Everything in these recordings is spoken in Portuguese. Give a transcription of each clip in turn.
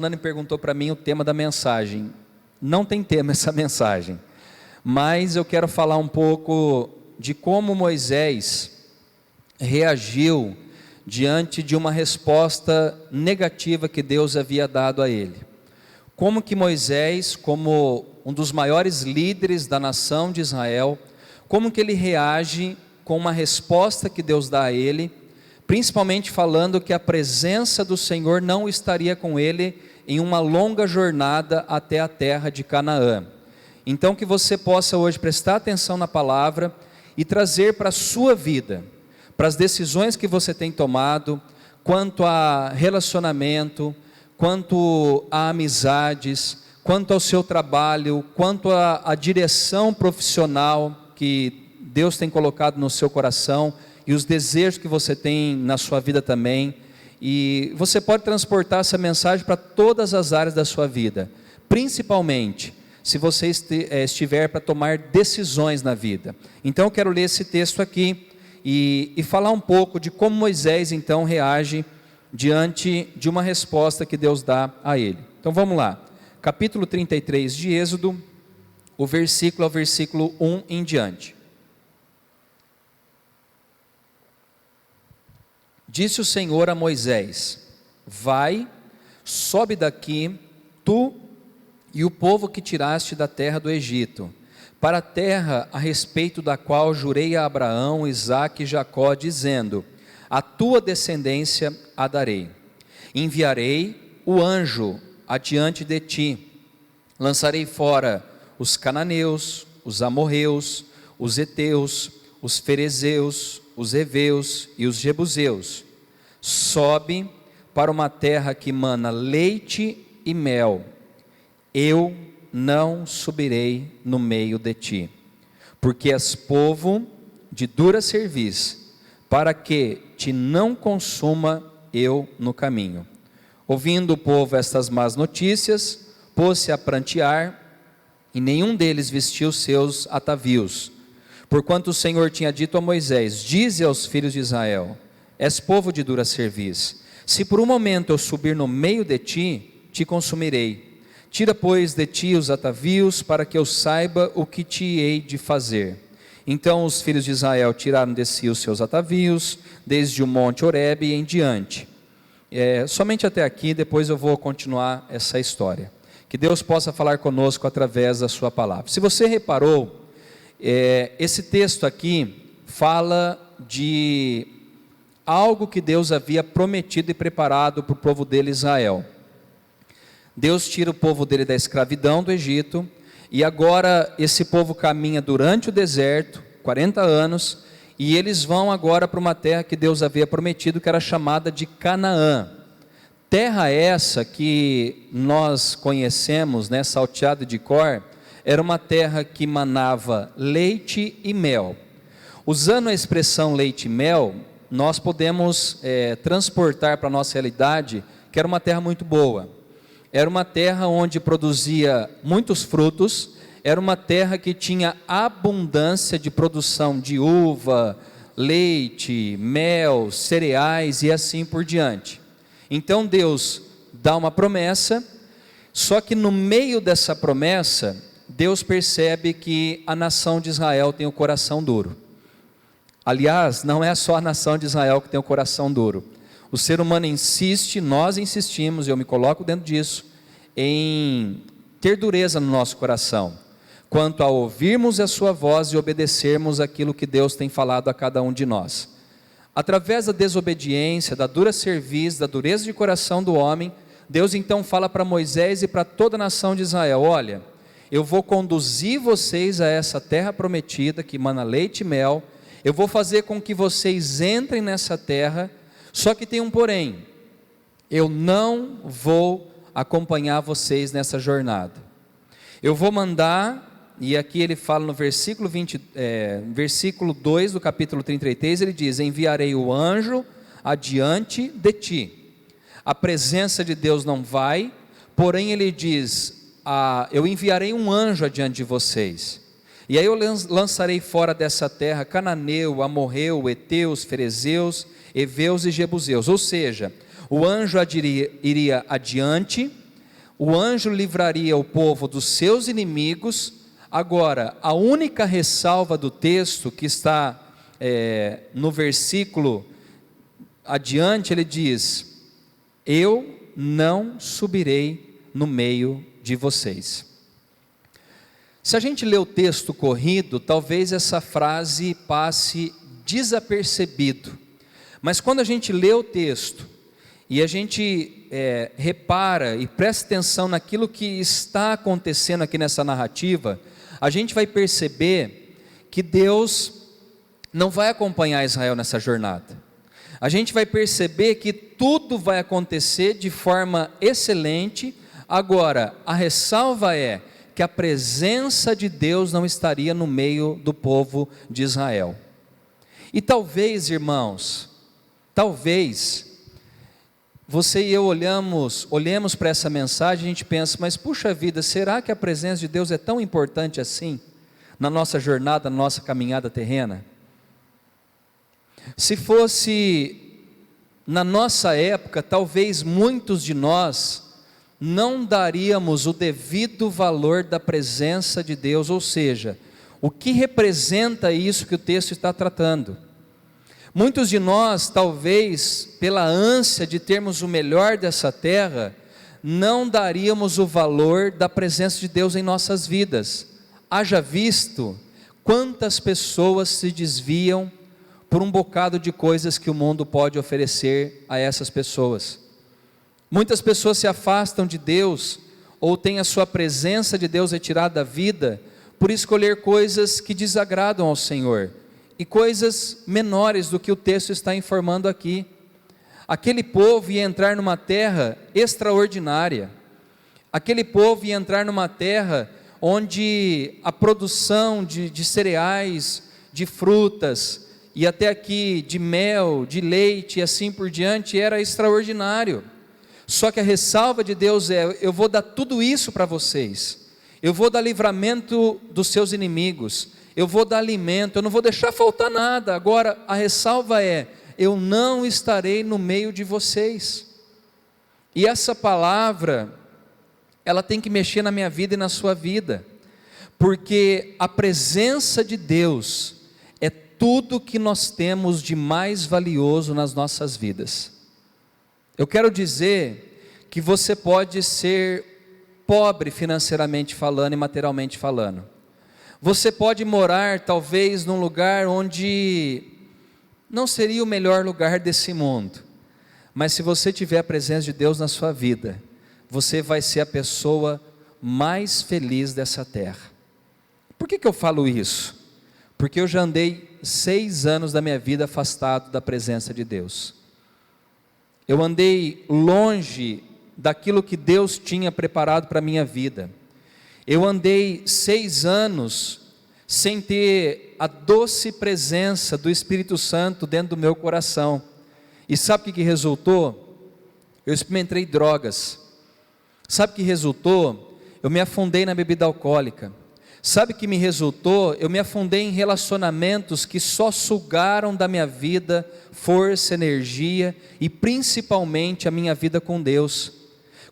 Nani perguntou para mim o tema da mensagem. Não tem tema essa mensagem, mas eu quero falar um pouco de como Moisés reagiu diante de uma resposta negativa que Deus havia dado a ele. Como que Moisés, como um dos maiores líderes da nação de Israel, como que ele reage com uma resposta que Deus dá a ele, principalmente falando que a presença do Senhor não estaria com ele em uma longa jornada até a terra de Canaã. Então que você possa hoje prestar atenção na palavra e trazer para a sua vida, para as decisões que você tem tomado, quanto a relacionamento, quanto a amizades, quanto ao seu trabalho, quanto à direção profissional que Deus tem colocado no seu coração e os desejos que você tem na sua vida também. E você pode transportar essa mensagem para todas as áreas da sua vida, principalmente se você estiver para tomar decisões na vida. Então eu quero ler esse texto aqui e falar um pouco de como Moisés então reage diante de uma resposta que Deus dá a ele. Então vamos lá, capítulo 33 de Êxodo, o versículo ao versículo 1 em diante. Disse o Senhor a Moisés: vai, sobe daqui, tu e o povo que tiraste da terra do Egito, para a terra a respeito da qual jurei a Abraão, Isaque e Jacó, dizendo: a tua descendência a darei. Enviarei o anjo adiante de ti, lançarei fora os cananeus, os amorreus, os heteus, os ferezeus, os heveus e os jebuseus. Sobe para uma terra que mana leite e mel. Eu não subirei no meio de ti, porque és povo de dura cerviz, para que te não consuma eu no caminho. Ouvindo o povo estas más notícias, pôs-se a prantear, e nenhum deles vestiu seus atavios, porquanto o Senhor tinha dito a Moisés: dize aos filhos de Israel: és povo de dura cerviz, se por um momento eu subir no meio de ti, te consumirei. Tira, pois, de ti os atavios, para que eu saiba o que te hei de fazer. Então os filhos de Israel tiraram de si os seus atavios, desde o monte Horebe em diante. Somente até aqui, depois eu vou continuar essa história. Que Deus possa falar conosco através da sua palavra. Se você reparou, esse texto aqui fala de algo que Deus havia prometido e preparado para o povo dele, Israel. Deus tira o povo dele da escravidão do Egito, e agora esse povo caminha durante o deserto, 40 anos, e eles vão agora para uma terra que Deus havia prometido, que era chamada de Canaã. Terra essa que nós conhecemos, salteado de cor, era uma terra que manava leite e mel. Usando a expressão leite e mel, nós podemos transportar para a nossa realidade que era uma terra muito boa. Era uma terra onde produzia muitos frutos, era uma terra que tinha abundância de produção de uva, leite, mel, cereais e assim por diante. Então Deus dá uma promessa, só que no meio dessa promessa, Deus percebe que a nação de Israel tem o coração duro. Aliás, não é só a nação de Israel que tem o coração duro. O ser humano insiste, nós insistimos, eu me coloco dentro disso, em ter dureza no nosso coração, quanto a ouvirmos a sua voz e obedecermos aquilo que Deus tem falado a cada um de nós. Através da desobediência, da dura cerviz, da dureza de coração do homem, Deus então fala para Moisés e para toda a nação de Israel: olha, eu vou conduzir vocês a essa terra prometida, que mana leite e mel, eu vou fazer com que vocês entrem nessa terra, só que tem um porém: eu não vou acompanhar vocês nessa jornada. Eu vou mandar, e aqui ele fala no versículo 2 do capítulo 33, ele diz: enviarei o anjo adiante de ti. A presença de Deus não vai, porém ele diz: eu enviarei um anjo adiante de vocês. E aí eu lançarei fora dessa terra cananeu, amorreu, heteus, ferezeus, heveus e jebuseus. Ou seja, o anjo iria adiante, o anjo livraria o povo dos seus inimigos. Agora, a única ressalva do texto que está no versículo adiante, ele diz: eu não subirei no meio de vocês. Se a gente lê o texto corrido, talvez essa frase passe desapercebido, mas quando a gente lê o texto e a gente repara e presta atenção naquilo que está acontecendo aqui nessa narrativa, a gente vai perceber que Deus não vai acompanhar Israel nessa jornada. A gente vai perceber que tudo vai acontecer de forma excelente. Agora, a ressalva é que a presença de Deus não estaria no meio do povo de Israel. E talvez, irmãos, você e eu olhemos para essa mensagem e a gente pensa: mas puxa vida, será que a presença de Deus é tão importante assim na nossa jornada, na nossa caminhada terrena? Se fosse na nossa época, talvez muitos de nós não daríamos o devido valor da presença de Deus, ou seja, o que representa isso que o texto está tratando. Muitos de nós, talvez, pela ânsia de termos o melhor dessa terra, não daríamos o valor da presença de Deus em nossas vidas. Haja visto quantas pessoas se desviam por um bocado de coisas que o mundo pode oferecer a essas pessoas. Muitas pessoas se afastam de Deus, ou têm a sua presença de Deus retirada da vida, por escolher coisas que desagradam ao Senhor, e coisas menores do que o texto está informando aqui. Aquele povo ia entrar numa terra extraordinária, aquele povo ia entrar numa terra onde a produção de cereais, de frutas, e até aqui de mel, de leite e assim por diante, era extraordinário. Só que a ressalva de Deus é: eu vou dar tudo isso para vocês, eu vou dar livramento dos seus inimigos, eu vou dar alimento, eu não vou deixar faltar nada. Agora a ressalva é: eu não estarei no meio de vocês. E essa palavra, ela tem que mexer na minha vida e na sua vida, porque a presença de Deus é tudo que nós temos de mais valioso nas nossas vidas. Eu quero dizer que você pode ser pobre financeiramente falando e materialmente falando. Você pode morar talvez num lugar onde não seria o melhor lugar desse mundo, mas se você tiver a presença de Deus na sua vida, você vai ser a pessoa mais feliz dessa terra. Por que eu falo isso? Porque eu já andei 6 anos da minha vida afastado da presença de Deus. Eu andei longe daquilo que Deus tinha preparado para a minha vida. Eu andei 6 anos sem ter a doce presença do Espírito Santo dentro do meu coração. E sabe o que resultou? Eu experimentei drogas. Sabe o que resultou? Eu me afundei na bebida alcoólica. Sabe o que me resultou? Eu me afundei em relacionamentos que só sugaram da minha vida força, energia e principalmente a minha vida com Deus.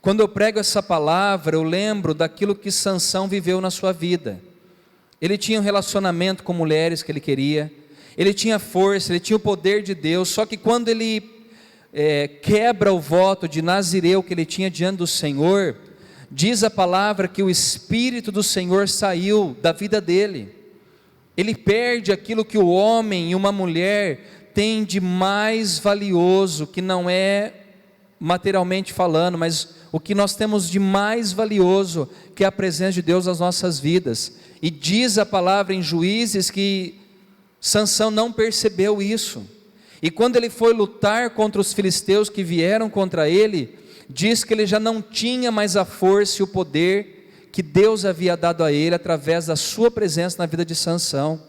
Quando eu prego essa palavra, eu lembro daquilo que Sansão viveu na sua vida. Ele tinha um relacionamento com mulheres que ele queria, ele tinha força, ele tinha o poder de Deus, só que quando ele quebra o voto de nazireu que ele tinha diante do Senhor, diz a palavra que o Espírito do Senhor saiu da vida dele. Ele perde aquilo que o homem e uma mulher têm de mais valioso, que não é materialmente falando, mas o que nós temos de mais valioso, que é a presença de Deus nas nossas vidas. E diz a palavra em Juízes que Sansão não percebeu isso, e quando ele foi lutar contra os filisteus que vieram contra ele, diz que ele já não tinha mais a força e o poder que Deus havia dado a ele através da sua presença na vida de Sansão.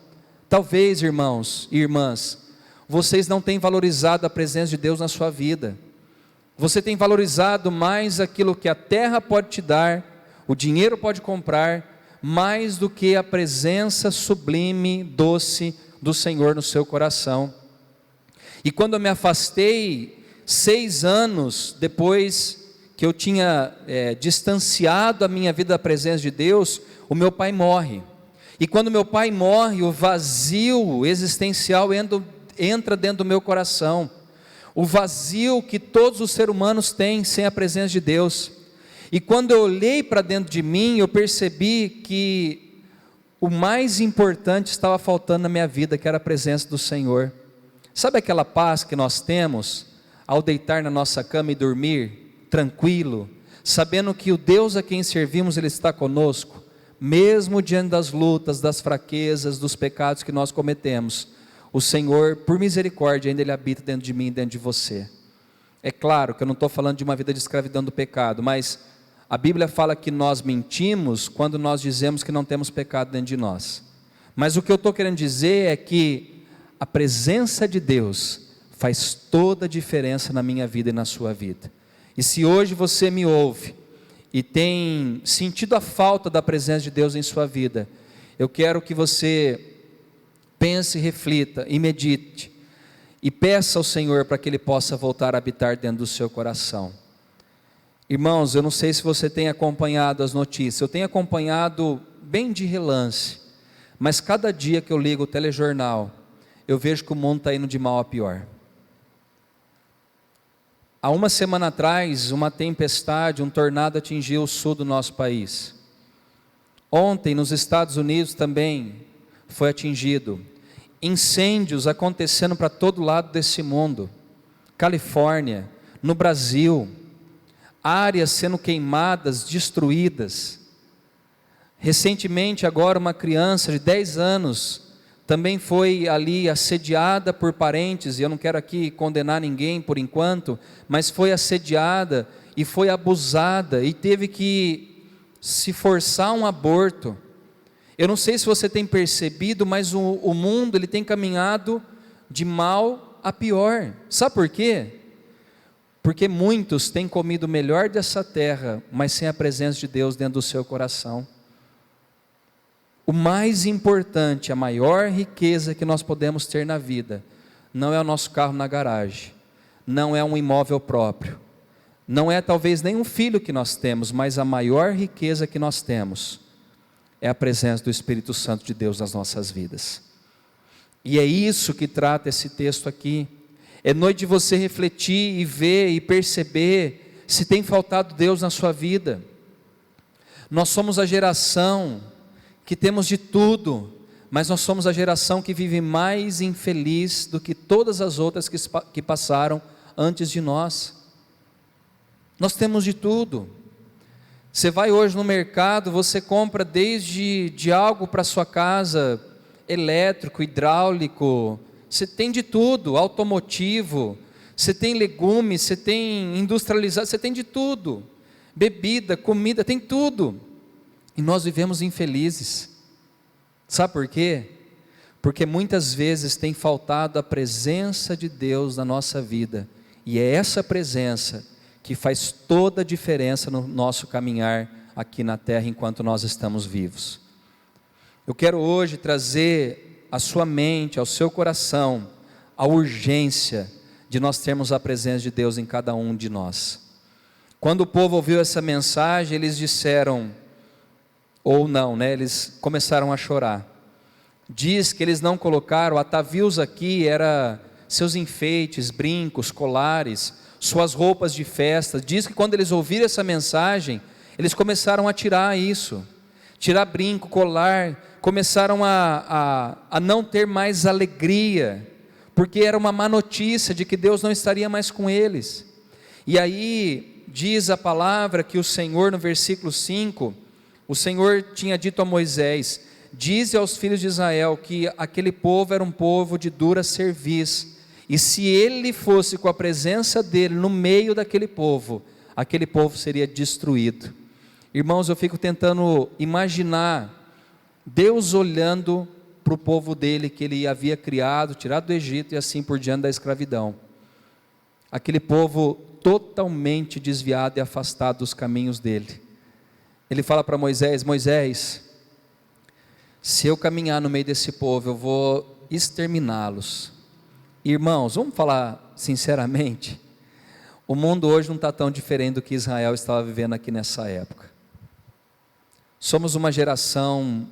Talvez, irmãos e irmãs, vocês não tenham valorizado a presença de Deus na sua vida. Você tem valorizado mais aquilo que a terra pode te dar, o dinheiro pode comprar, mais do que a presença sublime, doce do Senhor no seu coração. E quando eu me afastei, 6 anos depois que eu tinha distanciado a minha vida da presença de Deus, o meu pai morre. E quando meu pai morre, o vazio existencial entra dentro do meu coração. O vazio que todos os seres humanos têm sem a presença de Deus. E quando eu olhei para dentro de mim, eu percebi que o mais importante estava faltando na minha vida, que era a presença do Senhor. Sabe aquela paz que nós temos ao deitar na nossa cama e dormir tranquilo, sabendo que o Deus a quem servimos, Ele está conosco, mesmo diante das lutas, das fraquezas, dos pecados que nós cometemos, o Senhor, por misericórdia, ainda Ele habita dentro de mim e dentro de você. É claro que eu não estou falando de uma vida de escravidão do pecado, mas a Bíblia fala que nós mentimos quando nós dizemos que não temos pecado dentro de nós. Mas o que eu estou querendo dizer é que a presença de Deus faz toda a diferença na minha vida e na sua vida. E se hoje você me ouve e tem sentido a falta da presença de Deus em sua vida, eu quero que você pense, reflita e medite e peça ao Senhor para que Ele possa voltar a habitar dentro do seu coração. Irmãos, eu não sei se você tem acompanhado as notícias, eu tenho acompanhado bem de relance, mas cada dia que eu ligo o telejornal, eu vejo que o mundo está indo de mal a pior. Há uma semana atrás, uma tempestade, um tornado atingiu o sul do nosso país. Ontem, nos Estados Unidos também foi atingido. Incêndios acontecendo para todo lado desse mundo. Califórnia, no Brasil, áreas sendo queimadas, destruídas. Recentemente, agora, uma criança de 10 anos também foi ali assediada por parentes, e eu não quero aqui condenar ninguém por enquanto, mas foi assediada e foi abusada e teve que se forçar um aborto. Eu não sei se você tem percebido, mas o mundo ele tem caminhado de mal a pior. Sabe por quê? Porque muitos têm comido o melhor dessa terra, mas sem a presença de Deus dentro do seu coração. O mais importante, a maior riqueza que nós podemos ter na vida, não é o nosso carro na garagem, não é um imóvel próprio, não é talvez nem um filho que nós temos, mas a maior riqueza que nós temos é a presença do Espírito Santo de Deus nas nossas vidas. E é isso que trata esse texto aqui. É noite de você refletir e ver e perceber se tem faltado Deus na sua vida. Nós somos a geração que temos de tudo, mas nós somos a geração que vive mais infeliz do que todas as outras que passaram antes de nós. Nós temos de tudo. Você vai hoje no mercado, você compra desde algo para sua casa, elétrico, hidráulico, você tem de tudo, automotivo, você tem legumes, você tem industrializado, você tem de tudo, bebida, comida, tem tudo. E nós vivemos infelizes. Sabe por quê? Porque muitas vezes tem faltado a presença de Deus na nossa vida, e é essa presença que faz toda a diferença no nosso caminhar aqui na terra enquanto nós estamos vivos. Eu quero hoje trazer à sua mente, ao seu coração, a urgência de nós termos a presença de Deus em cada um de nós. Quando o povo ouviu essa mensagem, eles disseram, ou não, né? Eles começaram a chorar. Diz que eles não colocaram, atavios aqui era seus enfeites, brincos, colares, suas roupas de festa. Diz que quando eles ouviram essa mensagem, eles começaram a tirar isso, tirar brinco, colar, começaram a não ter mais alegria, porque era uma má notícia de que Deus não estaria mais com eles. E aí diz a palavra que o Senhor, no versículo 5, o Senhor tinha dito a Moisés: dize aos filhos de Israel que aquele povo era um povo de dura cerviz, e se ele fosse com a presença dele no meio daquele povo, aquele povo seria destruído. Irmãos, eu fico tentando imaginar Deus olhando para o povo dele, que ele havia criado, tirado do Egito e assim por diante da escravidão. Aquele povo totalmente desviado e afastado dos caminhos dele. Ele fala para Moisés: Moisés, se eu caminhar no meio desse povo, eu vou exterminá-los. Irmãos, vamos falar sinceramente, o mundo hoje não está tão diferente do que Israel estava vivendo aqui nessa época. Somos uma geração,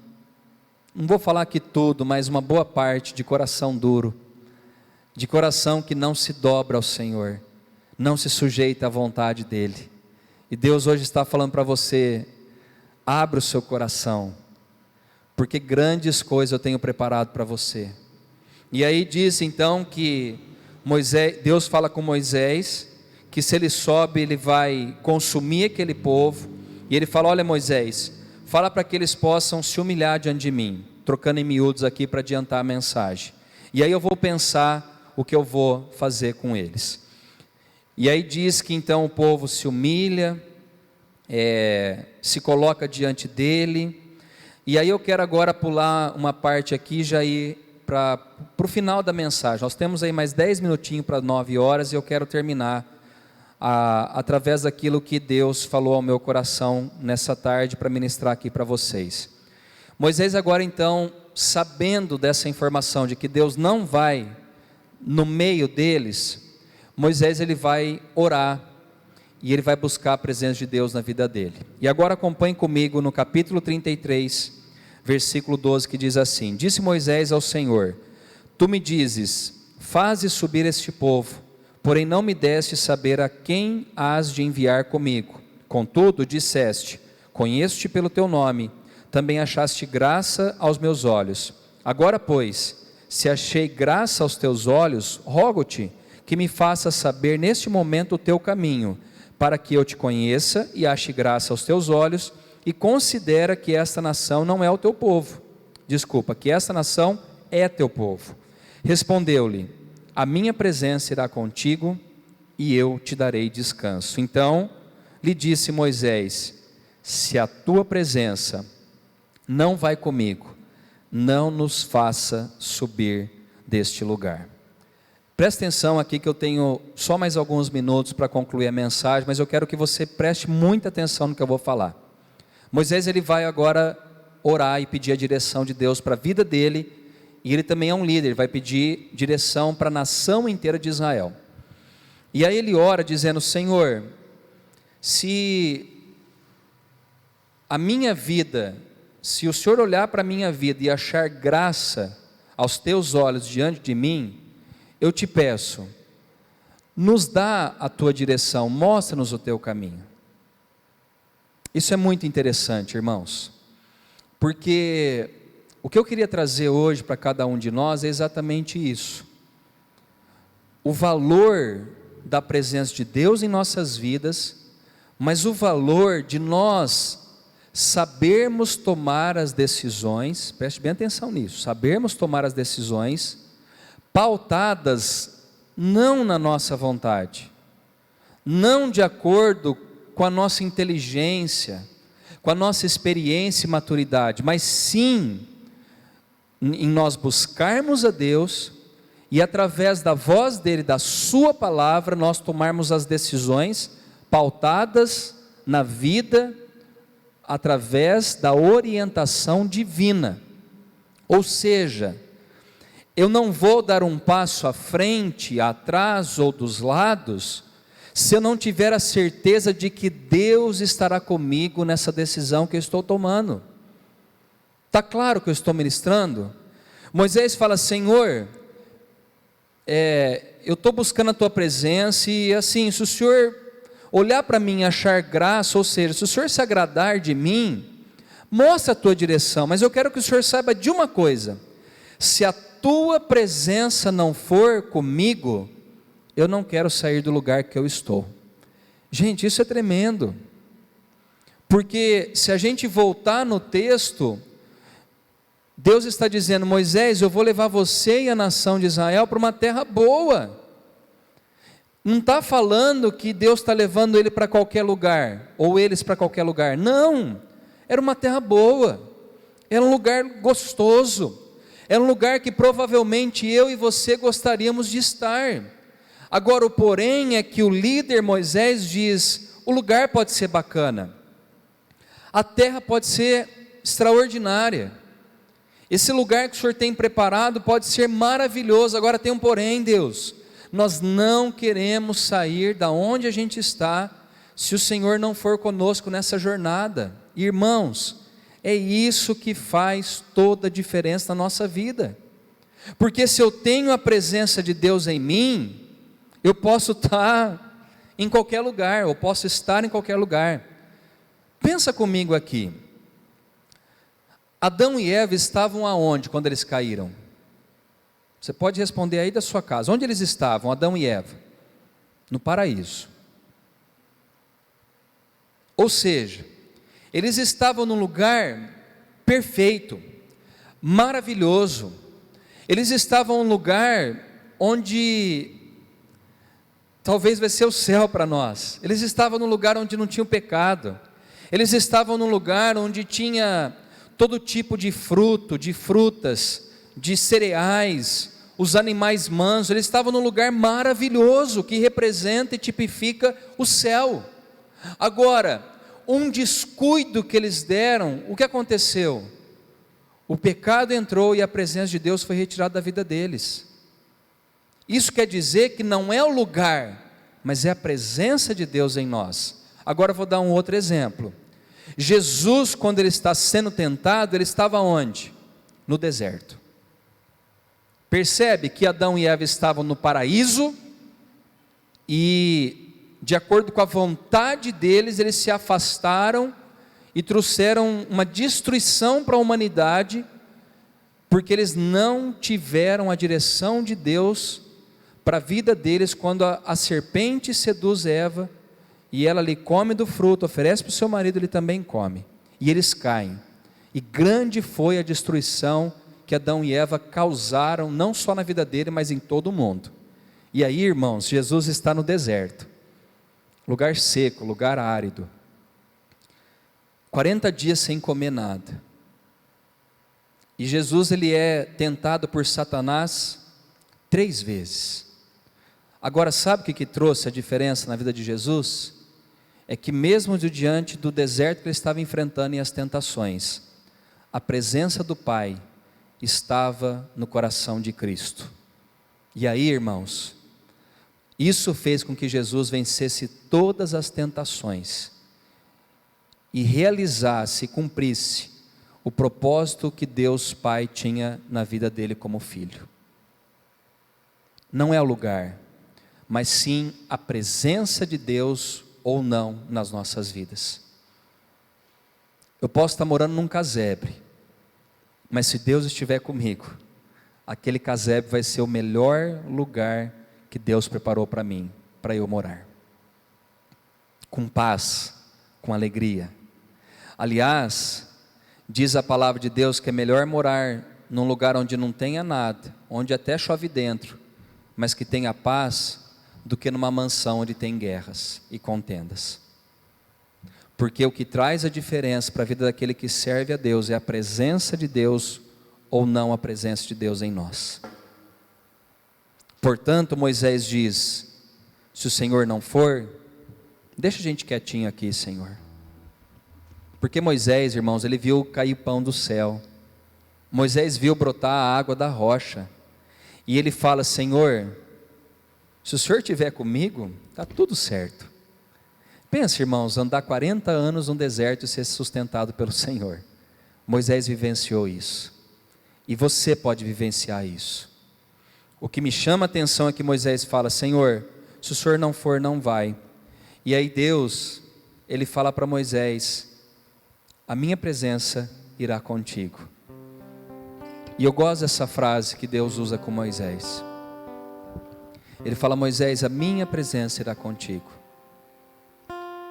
não vou falar aqui tudo, mas uma boa parte de coração duro, de coração que não se dobra ao Senhor, não se sujeita à vontade dEle. E Deus hoje está falando para você: abra o seu coração, porque grandes coisas eu tenho preparado para você. E aí diz então que Deus fala com Moisés, que se ele sobe, ele vai consumir aquele povo, e ele fala: olha Moisés, fala para que eles possam se humilhar diante de mim, trocando em miúdos aqui para adiantar a mensagem, e aí eu vou pensar o que eu vou fazer com eles. E aí diz que então o povo se humilha, se coloca diante dele, e aí eu quero agora pular uma parte aqui, já ir para o final da mensagem. Nós temos aí mais 10 minutinhos para 9 horas, e eu quero terminar através daquilo que Deus falou ao meu coração nessa tarde para ministrar aqui para vocês. Moisés agora então, sabendo dessa informação de que Deus não vai no meio deles, Moisés ele vai orar, e ele vai buscar a presença de Deus na vida dele. E agora acompanhe comigo no capítulo 33, versículo 12, que diz assim: disse Moisés ao Senhor: tu me dizes, faze subir este povo, porém não me deste saber a quem hás de enviar comigo. Contudo disseste: conheço-te pelo teu nome, também achaste graça aos meus olhos. Agora pois, se achei graça aos teus olhos, rogo-te que me faças saber neste momento o teu caminho, para que eu te conheça e ache graça aos teus olhos, e considera que esta nação não é o teu povo. Que esta nação é teu povo. Respondeu-lhe: a minha presença irá contigo, e eu te darei descanso. Então lhe disse Moisés: se a tua presença não vai comigo, não nos faça subir deste lugar. Presta atenção aqui, que eu tenho só mais alguns minutos para concluir a mensagem, mas eu quero que você preste muita atenção no que eu vou falar. Moisés ele vai agora orar e pedir a direção de Deus para a vida dele, e ele também é um líder, ele vai pedir direção para a nação inteira de Israel. E aí ele ora dizendo: Senhor, se a minha vida, se o Senhor olhar para a minha vida e achar graça aos teus olhos diante de mim, eu te peço, nos dá a tua direção, mostra-nos o teu caminho. Isso é muito interessante, irmãos, porque o que eu queria trazer hoje para cada um de nós é exatamente isso: o valor da presença de Deus em nossas vidas, mas o valor de nós sabermos tomar as decisões, preste bem atenção nisso, sabermos tomar as decisões pautadas não na nossa vontade, não de acordo com a nossa inteligência, com a nossa experiência e maturidade, mas sim em nós buscarmos a Deus, e através da voz dele, da sua palavra, nós tomarmos as decisões pautadas na vida, através da orientação divina. Ou seja, eu não vou dar um passo à frente, atrás ou dos lados, se eu não tiver a certeza de que Deus estará comigo nessa decisão que eu estou tomando. Está claro que eu estou ministrando? Moisés fala: Senhor, eu estou buscando a tua presença, e assim, se o Senhor olhar para mim e achar graça, ou seja, se o Senhor se agradar de mim, mostra a tua direção, mas eu quero que o Senhor saiba de uma coisa: se a tua presença não for comigo, eu não quero sair do lugar que eu estou. Gente, isso é tremendo, porque se a gente voltar no texto, Deus está dizendo: Moisés, eu vou levar você e a nação de Israel para uma terra boa. Não está falando que Deus está levando ele para qualquer lugar, ou eles para qualquer lugar. Não, era uma terra boa, era um lugar gostoso, era um lugar que provavelmente eu e você gostaríamos de estar. Agora o porém é que o líder Moisés diz: o lugar pode ser bacana, a terra pode ser extraordinária, esse lugar que o Senhor tem preparado pode ser maravilhoso. Agora tem um porém, Deus: nós não queremos sair da onde a gente está, se o Senhor não for conosco nessa jornada. Irmãos, é isso que faz toda a diferença na nossa vida, porque se eu tenho a presença de Deus em mim, eu posso estar em qualquer lugar, eu posso estar em qualquer lugar. Pensa comigo aqui, Adão e Eva estavam aonde quando eles caíram? Você pode responder aí da sua casa, onde eles estavam, Adão e Eva? No paraíso. Ou seja, eles estavam num lugar perfeito, maravilhoso, eles estavam num lugar onde talvez vai ser o céu para nós, eles estavam num lugar onde não tinha o pecado, eles estavam num lugar onde tinha todo tipo de fruto, de frutas, de cereais, os animais mansos, eles estavam num lugar maravilhoso, que representa e tipifica o céu. Agora, um descuido que eles deram, o que aconteceu? O pecado entrou e a presença de Deus foi retirada da vida deles. Isso quer dizer que não é o lugar, mas é a presença de Deus em nós. Agora eu vou dar um outro exemplo. Jesus, quando ele está sendo tentado, ele estava onde? No deserto. Percebe que Adão e Eva estavam no paraíso e, de acordo com a vontade deles, eles se afastaram e trouxeram uma destruição para a humanidade, porque eles não tiveram a direção de Deus para a vida deles. Quando a serpente seduz Eva, e ela lhe come do fruto, oferece para o seu marido, ele também come, e eles caem, e grande foi a destruição que Adão e Eva causaram, não só na vida dele, mas em todo o mundo. E aí, irmãos, Jesus está no deserto, lugar seco, lugar árido, 40 dias sem comer nada, e Jesus ele é tentado por Satanás 3 vezes. Agora, sabe o que trouxe a diferença na vida de Jesus? É que mesmo diante do deserto que ele estava enfrentando e as tentações, a presença do Pai estava no coração de Cristo. E aí, irmãos, isso fez com que Jesus vencesse todas as tentações e realizasse e cumprisse o propósito que Deus Pai tinha na vida dele como filho. Não é o lugar, mas sim a presença de Deus ou não nas nossas vidas. Eu posso estar morando num casebre, mas se Deus estiver comigo, aquele casebre vai ser o melhor lugar que Deus preparou para mim, para eu morar, com paz, com alegria. Aliás, diz a palavra de Deus que é melhor morar num lugar onde não tenha nada, onde até chove dentro, mas que tenha paz, do que numa mansão onde tem guerras e contendas. Porque o que traz a diferença para a vida daquele que serve a Deus é a presença de Deus ou não a presença de Deus em nós. Portanto, Moisés diz: se o Senhor não for, deixa a gente quietinho aqui, Senhor. Porque Moisés, irmãos, ele viu cair pão do céu, Moisés viu brotar a água da rocha, e ele fala: Senhor, se o Senhor estiver comigo, está tudo certo. Pensa, irmãos, andar 40 anos no deserto e ser sustentado pelo Senhor. Moisés vivenciou isso, e você pode vivenciar isso. O que me chama a atenção é que Moisés fala: Senhor, se o Senhor não for, não vai. E aí Deus, ele fala para Moisés: a minha presença irá contigo. E eu gosto dessa frase que Deus usa com Moisés. Ele fala: Moisés, a minha presença irá contigo.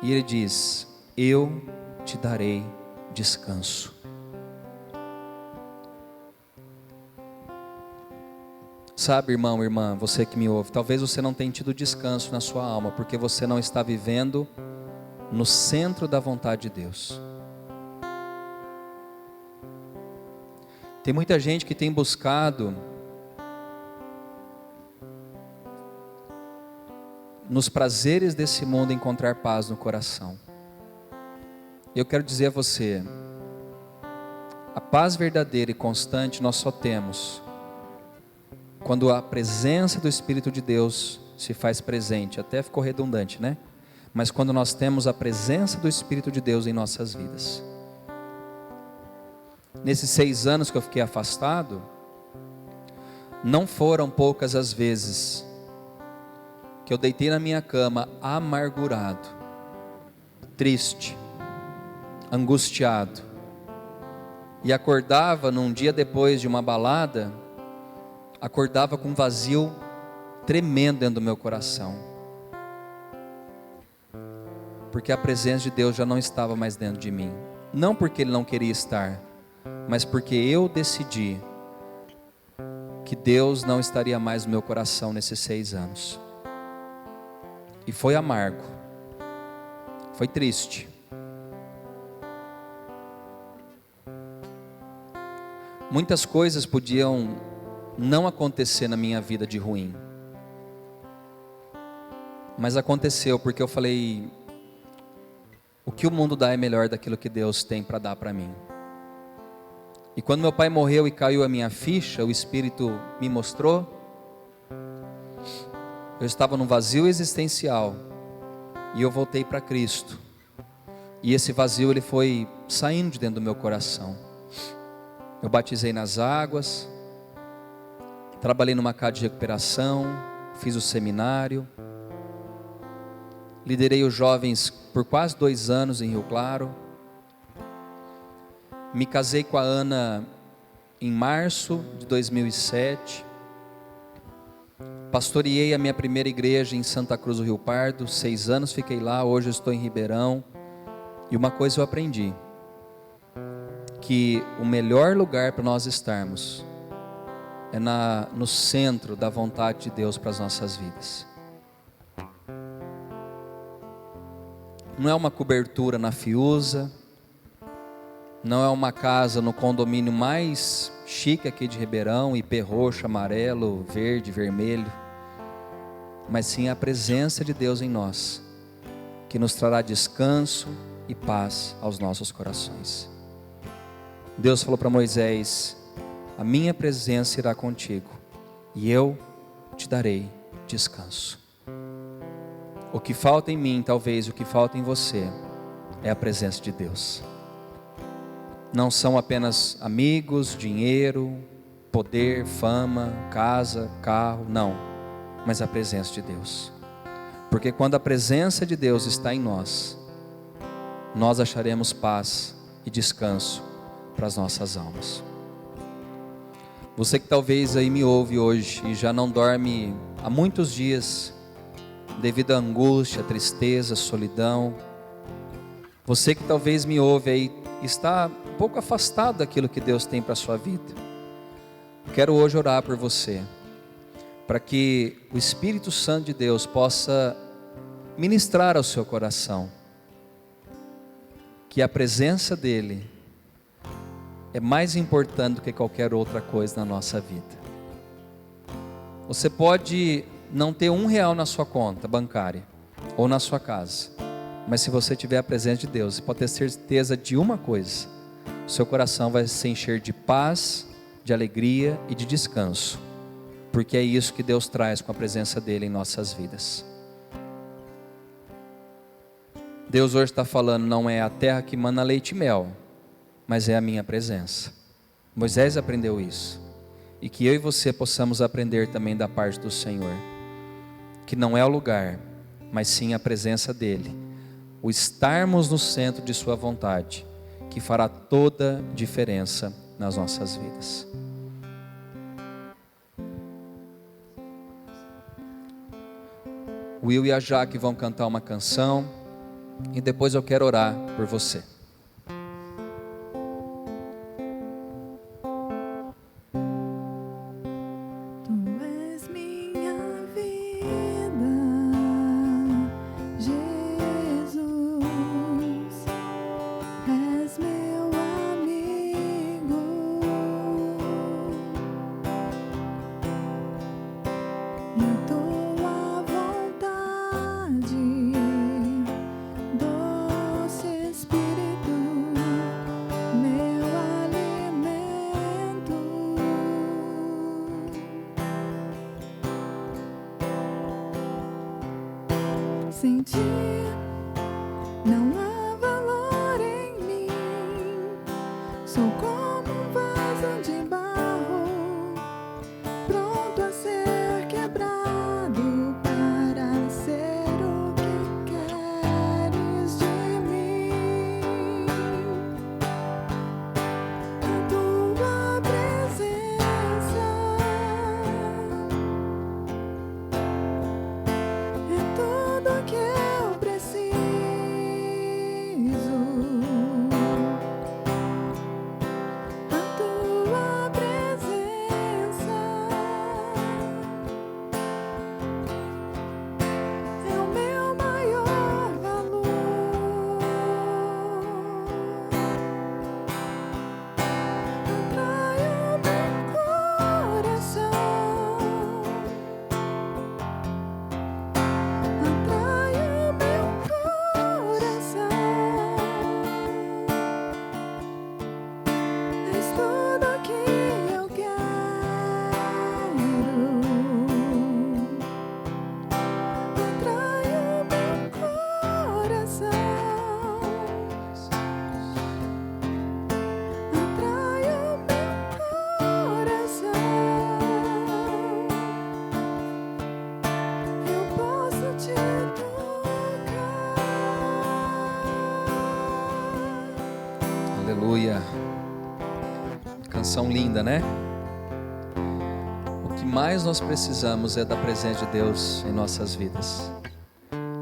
E ele diz: eu te darei descanso. Sabe, irmão, irmã, você que me ouve, talvez você não tenha tido descanso na sua alma, porque você não está vivendo no centro da vontade de Deus. Tem muita gente que tem buscado nos prazeres desse mundo encontrar paz no coração. Eu quero dizer a você, a paz verdadeira e constante nós só temos quando a presença do Espírito de Deus se faz presente, até ficou redundante, né? Mas quando nós temos a presença do Espírito de Deus em nossas vidas. Nesses 6 anos que eu fiquei afastado, não foram poucas as vezes que eu deitei na minha cama amargurado, triste, angustiado, e acordava num dia depois de uma balada, acordava com um vazio tremendo dentro do meu coração, porque a presença de Deus já não estava mais dentro de mim, não porque Ele não queria estar, mas porque eu decidi que Deus não estaria mais no meu coração nesses 6 anos, e foi amargo, foi triste. Muitas coisas podiam não acontecer na minha vida de ruim, mas aconteceu porque eu falei: o que o mundo dá é melhor daquilo que Deus tem para dar para mim. E quando meu pai morreu e caiu a minha ficha, o Espírito me mostrou, eu estava num vazio existencial, e eu voltei para Cristo, e esse vazio ele foi saindo de dentro do meu coração. Eu batizei nas águas, trabalhei numa casa de recuperação, fiz o seminário, liderei os jovens por quase 2 anos em Rio Claro, me casei com a Ana em março de 2007, pastoreei a minha primeira igreja em Santa Cruz do Rio Pardo, 6 anos fiquei lá, hoje eu estou em Ribeirão, e uma coisa eu aprendi, que o melhor lugar para nós estarmos é no centro da vontade de Deus para as nossas vidas. Não é uma cobertura na Fiuza, não é uma casa no condomínio mais chique aqui de Ribeirão, IP roxo, amarelo, verde, vermelho, mas sim a presença de Deus em nós, que nos trará descanso e paz aos nossos corações. Deus falou para Moisés: a minha presença irá contigo, e eu te darei descanso. O que falta em mim, talvez o que falta em você, é a presença de Deus. Não são apenas amigos, dinheiro, poder, fama, casa, carro, não, mas a presença de Deus. Porque quando a presença de Deus está em nós, nós acharemos paz e descanso para as nossas almas. Você que talvez aí me ouve hoje e já não dorme há muitos dias, devido à angústia, tristeza, solidão. Você que talvez me ouve aí, está um pouco afastado daquilo que Deus tem para a sua vida. Quero hoje orar por você, para que o Espírito Santo de Deus possa ministrar ao seu coração, que a presença dEle é mais importante do que qualquer outra coisa na nossa vida. Você pode não ter R$1 na sua conta bancária ou na sua casa, mas se você tiver a presença de Deus, você pode ter certeza de uma coisa: o seu coração vai se encher de paz, de alegria e de descanso, porque é isso que Deus traz com a presença dEle em nossas vidas. Deus hoje está falando, não é a terra que mana leite e mel, mas é a minha presença. Moisés aprendeu isso, e que eu e você possamos aprender também da parte do Senhor, que não é o lugar, mas sim a presença dEle, o estarmos no centro de sua vontade, que fará toda diferença nas nossas vidas. O Will e a Jaque vão cantar uma canção, e depois eu quero orar por você. Espírito Sou como um vaso de barro, pronto a ser quebrado para ser o que queres de mim. A tua presença é tudo que eu preciso. A tua presença é o meu maior valor. Atrai o meu coração, atrai o meu coração. És tudo que eu quero. Atrai o meu coração, atrai o meu coração. Eu posso te tocar. Aleluia. Canção linda, né? O que mais nós precisamos é da presença de Deus em nossas vidas.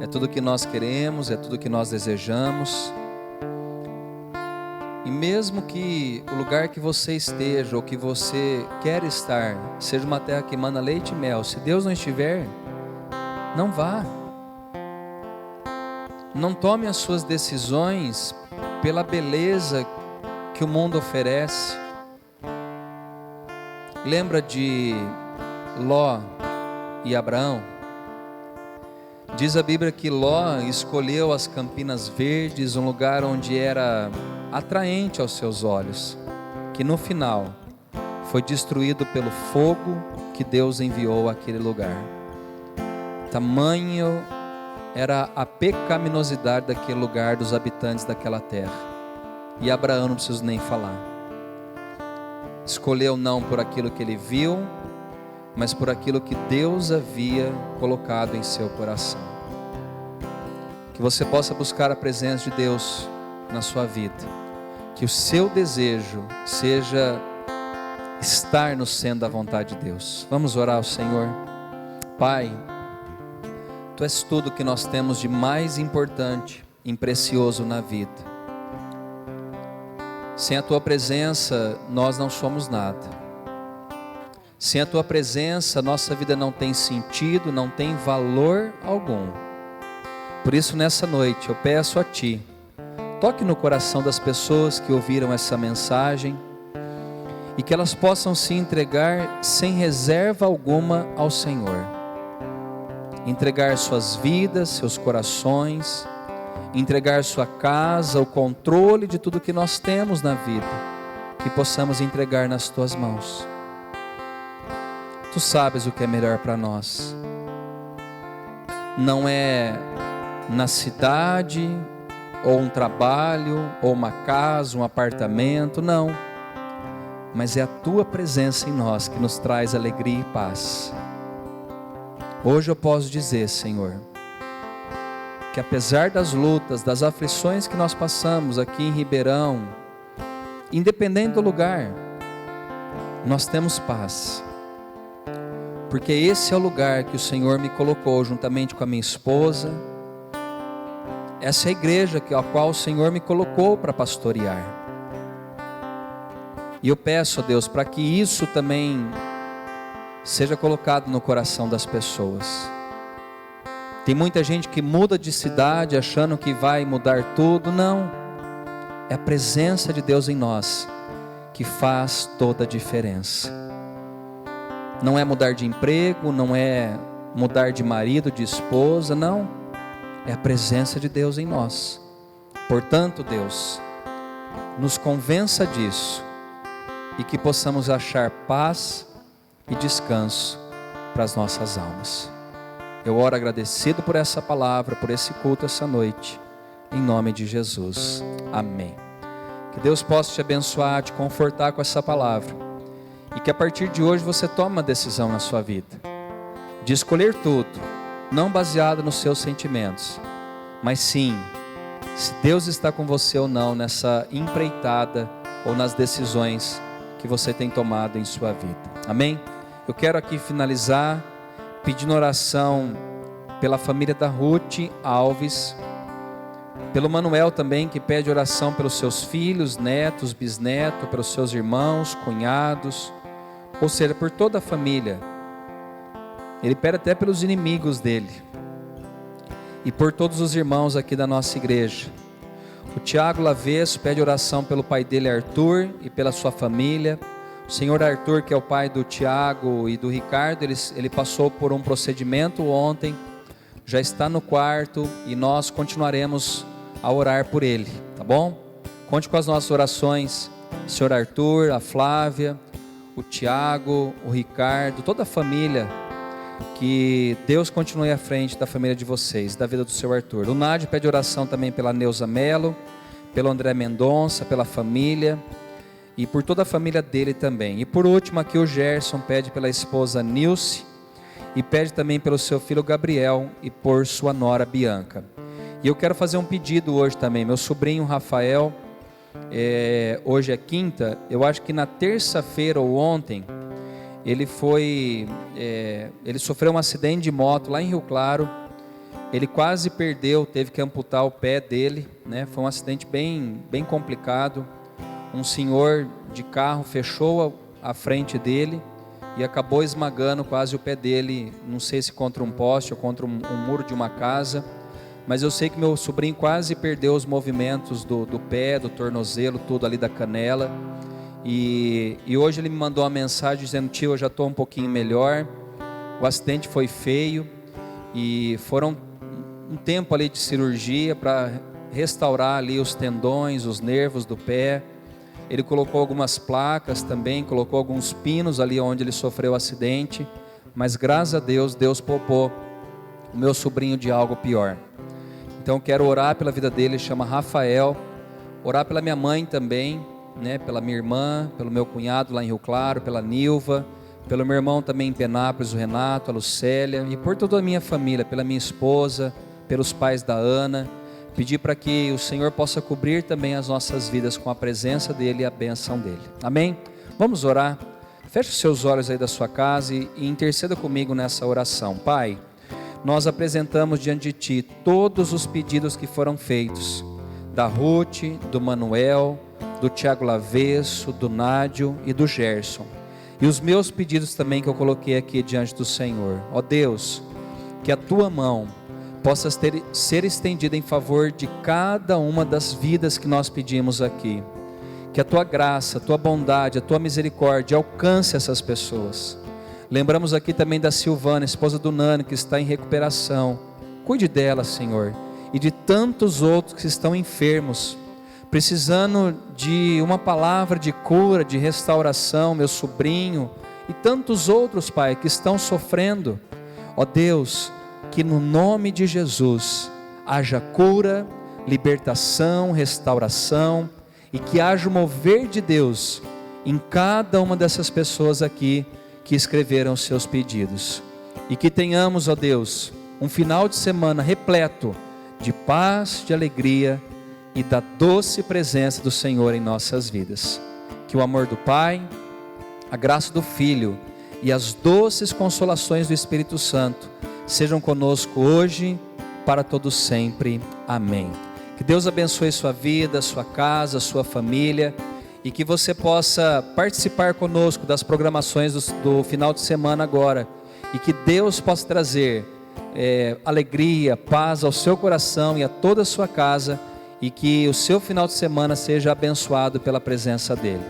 É tudo que nós queremos, é tudo que nós desejamos. E mesmo que o lugar que você esteja ou que você quer estar seja uma terra que emana leite e mel, se Deus não estiver, não vá. Não tome as suas decisões pela beleza que o mundo oferece. Lembra de Ló e Abraão? Diz a Bíblia que Ló escolheu as campinas verdes, um lugar onde era atraente aos seus olhos, que no final foi destruído pelo fogo que Deus enviou àquele lugar. Tamanho era a pecaminosidade daquele lugar, dos habitantes daquela terra. E Abraão, não preciso nem falar, escolheu não por aquilo que ele viu, mas por aquilo que Deus havia colocado em seu coração. Que você possa buscar a presença de Deus na sua vida, que o seu desejo seja estar no centro da vontade de Deus. Vamos orar ao Senhor. Pai, Tu és tudo que nós temos de mais importante e precioso na vida. Sem a Tua presença, nós não somos nada. Sem a Tua presença, nossa vida não tem sentido, não tem valor algum. Por isso, nessa noite, eu peço a Ti, toque no coração das pessoas que ouviram essa mensagem e que elas possam se entregar sem reserva alguma ao Senhor. Entregar suas vidas, seus corações, entregar sua casa, o controle de tudo que nós temos na vida, que possamos entregar nas Tuas mãos. Tu sabes o que é melhor para nós. Não é na cidade, ou um trabalho, ou uma casa, um apartamento, não. Mas é a Tua presença em nós que nos traz alegria e paz. Hoje eu posso dizer, Senhor, que apesar das lutas, das aflições que nós passamos aqui em Ribeirão, independente do lugar, nós temos paz. Porque esse é o lugar que o Senhor me colocou juntamente com a minha esposa. Essa é a igreja a qual o Senhor me colocou para pastorear. E eu peço a Deus para que isso também seja colocado no coração das pessoas. Tem muita gente que muda de cidade achando que vai mudar tudo. Não, é a presença de Deus em nós que faz toda a diferença. Não é mudar de emprego, não é mudar de marido, de esposa, não. É a presença de Deus em nós. Portanto, Deus, nos convença disso e que possamos achar paz e descanso para as nossas almas. Eu oro agradecido por essa palavra, por esse culto essa noite, em nome de Jesus. Amém. Que Deus possa te abençoar, te confortar com essa palavra. E que a partir de hoje você tome uma decisão na sua vida. De escolher tudo, não baseado nos seus sentimentos, mas sim, se Deus está com você ou não nessa empreitada ou nas decisões que você tem tomado em sua vida. Amém? Eu quero aqui finalizar pedindo oração pela família da Ruth Alves, pelo Manuel também, que pede oração pelos seus filhos, netos, bisnetos, pelos seus irmãos, cunhados, ou seja, por toda a família. Ele pede até pelos inimigos dele e por todos os irmãos aqui da nossa igreja. O Tiago Lavesso pede oração pelo pai dele, Arthur, e pela sua família. O senhor Arthur, que é o pai do Tiago e do Ricardo, ele passou por um procedimento ontem, já está no quarto e nós continuaremos a orar por ele, tá bom? Conte com as nossas orações, o senhor Arthur, a Flávia, o Tiago, o Ricardo, toda a família. Que Deus continue à frente da família de vocês, da vida do seu Arthur. O Nádio pede oração também pela Neuza Melo, pelo André Mendonça, pela família e por toda a família dele também. E por último aqui o Gerson pede pela esposa Nilce e pede também pelo seu filho Gabriel e por sua nora Bianca. E eu quero fazer um pedido hoje também. Meu sobrinho Rafael, hoje é quinta, eu acho que na terça-feira ou ontem, ele sofreu um acidente de moto lá em Rio Claro. Ele quase perdeu, teve que amputar o pé dele, né? Foi um acidente bem complicado. Um senhor de carro fechou a frente dele e acabou esmagando quase o pé dele, não sei se contra um poste ou contra um muro de uma casa, mas eu sei que meu sobrinho quase perdeu os movimentos do pé, do tornozelo, tudo ali da canela. E hoje ele me mandou uma mensagem dizendo: tio, eu já estou um pouquinho melhor, o acidente foi feio e foram um tempo ali de cirurgia para restaurar ali os tendões, os nervos do pé. Ele colocou algumas placas também, colocou alguns pinos ali onde ele sofreu o acidente, mas graças a Deus, Deus poupou o meu sobrinho de algo pior. Então quero orar pela vida dele, chama Rafael, orar pela minha mãe também, né, pela minha irmã, pelo meu cunhado lá em Rio Claro, pela Nilva, pelo meu irmão também em Penápolis, o Renato, a Lucélia, e por toda a minha família, pela minha esposa, pelos pais da Ana. Pedir para que o Senhor possa cobrir também as nossas vidas com a presença dEle e a bênção dEle. Amém? Vamos orar. Feche os seus olhos aí da sua casa e interceda comigo nessa oração. Pai, nós apresentamos diante de Ti todos os pedidos que foram feitos, da Ruth, do Manuel, do Tiago Lavesso, do Nádio e do Gerson, e os meus pedidos também que eu coloquei aqui diante do Senhor. Ó Deus, que a Tua mão possa ser estendida em favor de cada uma das vidas que nós pedimos aqui, que a Tua graça, a Tua bondade, a Tua misericórdia alcance essas pessoas. Lembramos aqui também da Silvana, esposa do Nani, que está em recuperação. Cuide dela, Senhor, e de tantos outros que estão enfermos, precisando de uma palavra de cura, de restauração, meu sobrinho, e tantos outros, Pai, que estão sofrendo. Ó Deus, que no nome de Jesus haja cura, libertação, restauração, e que haja o mover de Deus em cada uma dessas pessoas aqui que escreveram os seus pedidos, e que tenhamos, ó Deus, um final de semana repleto de paz, de alegria e da doce presença do Senhor em nossas vidas. Que o amor do Pai, a graça do Filho e as doces consolações do Espírito Santo sejam conosco hoje, para todos sempre. Amém. Que Deus abençoe sua vida, sua casa, sua família, e que você possa participar conosco das programações do final de semana agora, e que Deus possa trazer alegria, paz ao seu coração e a toda a sua casa, e que o seu final de semana seja abençoado pela presença dEle.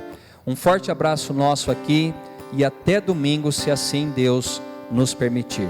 Um forte abraço nosso aqui, e até domingo, se assim Deus nos permitir.